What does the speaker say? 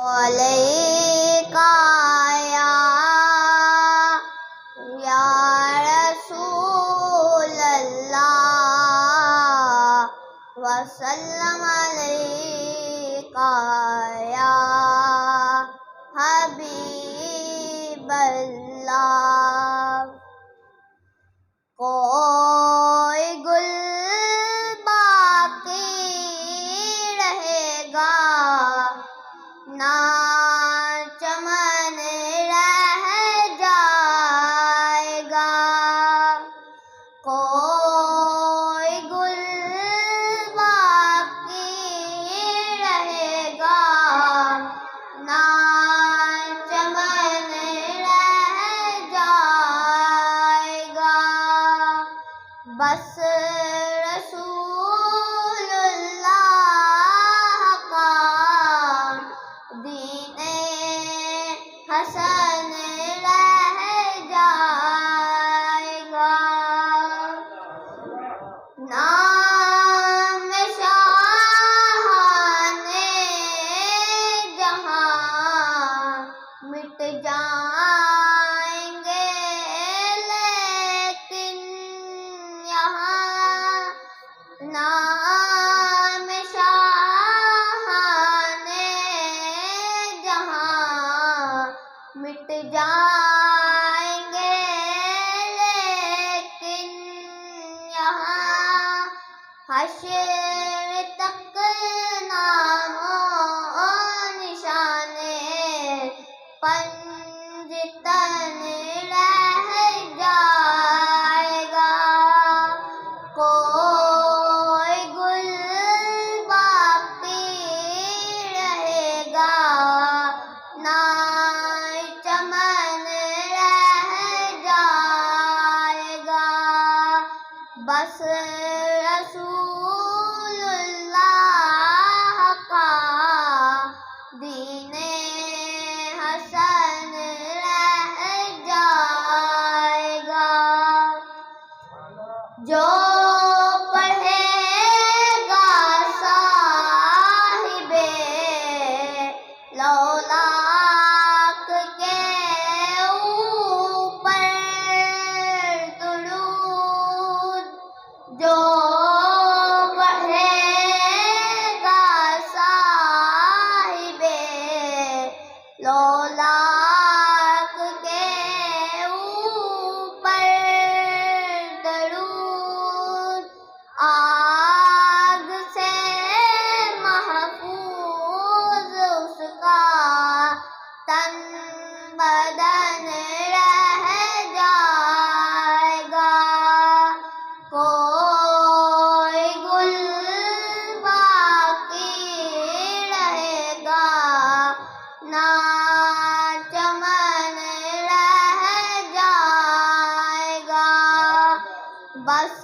علیکہ یا رسول اللہ وسلم علیکہ یا حبیب اللہ۔ کوئی گل باقی رہے گا نہ چمن رہ جائے گا، کوئی گل باقی رہے گا نہ چمن رہ جائے گا، بس رسول اللہ کا دین حسن رہ جائے گا۔ نام شاہان جہاں مٹ جائیں گے، لیکن یہاں نام شاہان جہاں مٹ جائیں گے، لیکن یہاں حشر تک نام و نشان پنجتن رہ جائے گا، کوئی گل باقی رہے گا نہ چمن رہ جائے گا، بس رسول اللہ کا دین حسن رہ جائے گا۔ جو پڑھے گا صاحب لولاک کے اوپر درود، جو پڑھے گا صاحب لولاک کے اوپر درود، آگ سے محفوظ اس کا تن بدن رہ جائے گا، کوئی گل باقی رہے گا نہ چمن رہ جائے گا، بس